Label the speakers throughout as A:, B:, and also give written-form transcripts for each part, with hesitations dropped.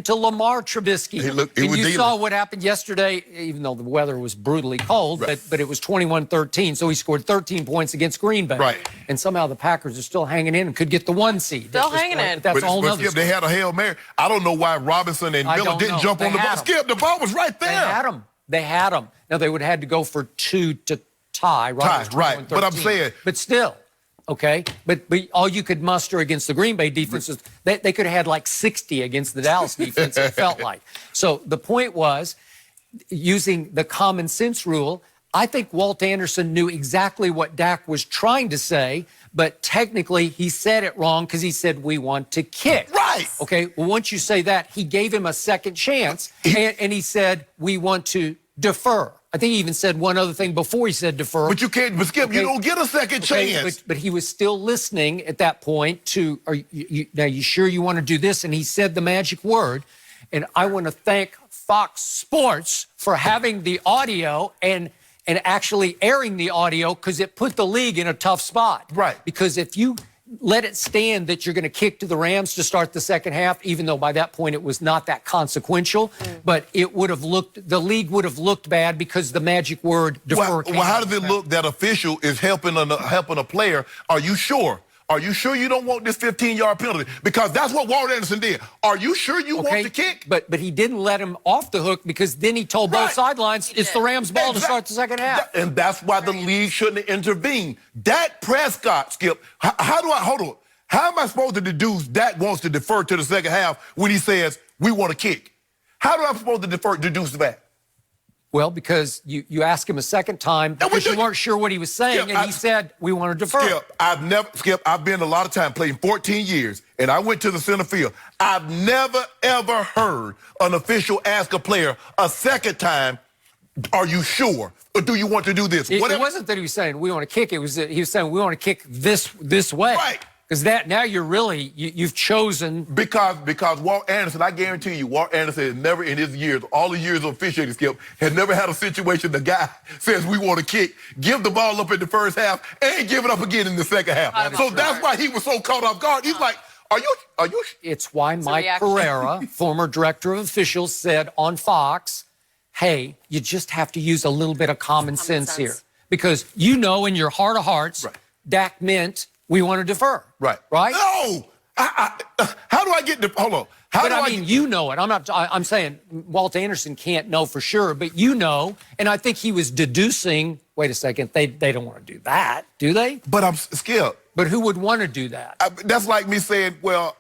A: to Lamar Trubisky. You saw what happened yesterday, even though the weather was brutally cold, but it was 21-13, so he scored 13 points against Green Bay.
B: Right.
A: And somehow the Packers are still hanging in and could get the 1 seed.
C: Still hanging in.
A: That's all another
B: Skip, they had a Hail Mary. I don't know why Robinson and Miller didn't jump on the ball. Skip, the ball was right there.
A: They had them. Now, they would have had to go for 2 to tie, right?
B: Right. But I'm saying.
A: But still. Okay, but all you could muster against the Green Bay defense is they could have had like 60 against the Dallas defense, it felt like. So the point was, using the common sense rule, I think Walt Anderson knew exactly what Dak was trying to say, but technically he said it wrong because he said, we want to kick.
B: Right.
A: Okay, well, once you say that, he gave him a second chance, and he said, we want to defer. I think he even said one other thing before he said defer.
B: But you can't, Skip, you don't get a second chance.
A: But he was still listening at that point to, now you sure you want to do this? And he said the magic word. And I want to thank Fox Sports for having the audio and actually airing the audio, because it put the league in a tough spot.
B: Right.
A: Because if you let it stand that you're going to kick to the Rams to start the second half, even though by that point it was not that consequential, but it would have looked, the league would have looked bad because the magic word defer came.
B: Well, how does it look that official is helping a player? Are you sure? Are you sure you don't want this 15-yard penalty? Because that's what Walt Anderson did. Are you sure you want the kick?
A: But he didn't let him off the hook, because then he told both sidelines it's the Rams' ball to start the second half.
B: And that's why the league shouldn't have intervened. Dak Prescott, Skip, hold on. How am I supposed to deduce Dak wants to defer to the second half when he says, we want to kick? How am I supposed to deduce that?
A: Well, because you asked him a second time because you weren't sure what he was saying, and he said, we want to defer.
B: Skip, I've been a lot of time playing 14 years, and I went to the center field. I've never, ever heard an official ask a player a second time, are you sure? Or do you want to do this?
A: It wasn't that he was saying, we want to kick. It was that he was saying, we want to kick this way.
B: Right.
A: Because now you're really, you've chosen.
B: Because Walt Anderson, I guarantee you, Walt Anderson has never in his years, all the years of officiating, Skip, has never had a situation the guy says we want to kick, give the ball up in the first half, and give it up again in the second half. So that's why he was so caught off guard. He's like, are you?
A: It's why Mike Pereira, former director of officials, said on Fox, hey, you just have to use a little bit of common sense here. Because you know in your heart of hearts, Dak meant we want to defer. Right?
B: No! How do I get hold on.
A: I mean, you know it. I'm saying Walt Anderson can't know for sure, but you know, and I think he was deducing, wait a second, they don't want to do that, do they?
B: But I'm Skip.
A: But who would want to do that?
B: That's like me saying, well,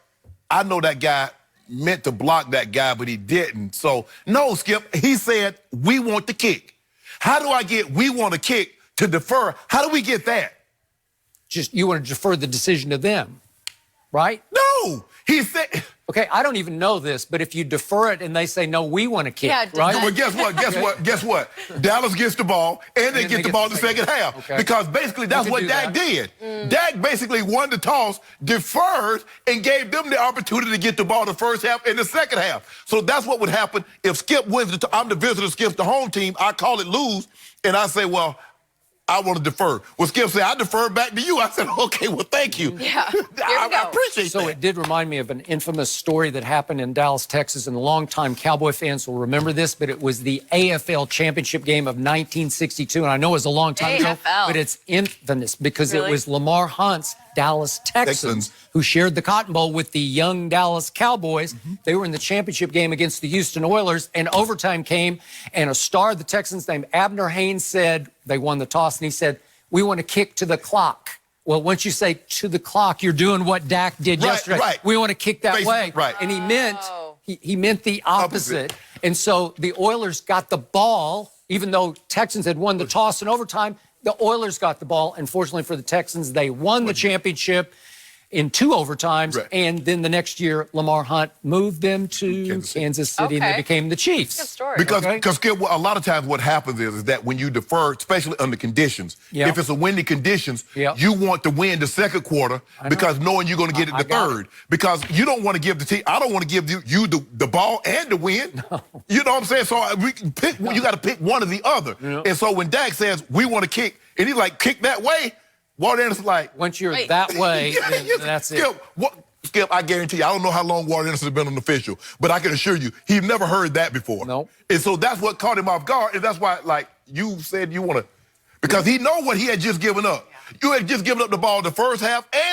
B: I know that guy meant to block that guy, but he didn't. So, no, Skip, he said, we want the kick. How do I get we want to kick to defer? How do we get that?
A: Just you want to defer the decision to them, right?
B: No, he said.
A: Okay, I don't even know this, but if you defer it and they say no, we want to kick, right?
B: Well, guess what? Dallas gets the ball and they get the ball in the second half because basically that's what Dak did. Dak basically won the toss, deferred, and gave them the opportunity to get the ball the first half and the second half. So that's what would happen if Skip wins. I'm the visitor, Skip's the home team. I call it lose, and I say, well, I want to defer. Well, Skip said, I defer back to you. I said, okay, well, thank you.
C: Yeah,
B: I appreciate that.
A: So it did remind me of an infamous story that happened in Dallas, Texas, and longtime Cowboy fans will remember this, but it was the AFL championship game of 1962, and I know it was a long time ago, but it's infamous because it was Lamar Hunt's Dallas Texans who shared the Cotton Bowl with the young Dallas Cowboys. They were in the championship game against the Houston Oilers, and overtime came, and a star of the Texans named Abner Haynes said, they won the toss, and he said, we want to kick to the clock. Well, once you say to the clock, you're doing what Dak did yesterday. We want to kick that way. And he meant he meant the opposite. And so the Oilers got the ball, even though Texans had won the toss in overtime. The Oilers got the ball. Unfortunately for the Texans, they won the championship in 2 overtimes, and then the next year, Lamar Hunt moved them to Kansas City, and they became the Chiefs.
C: Good story.
B: Because a lot of times what happens is that when you defer, especially under conditions, if it's a windy conditions, you want to win the second quarter because knowing you're going to get it the third. Because you don't want to give the team, I don't want to give you the ball and the win. No. You know what I'm saying? So we can pick, you got to pick one or the other. And so when Dak says, we want to kick, and he's like, kick that way, Walt Anderson like,
A: once you're that way, then that's it.
B: Skip, I guarantee you, I don't know how long Warren Anderson has been an official, but I can assure you, he's never heard that before.
A: Nope.
B: And so that's what caught him off guard, and that's why, like you said, you want to, because he know what he had just given up. You had just given up the ball the first half and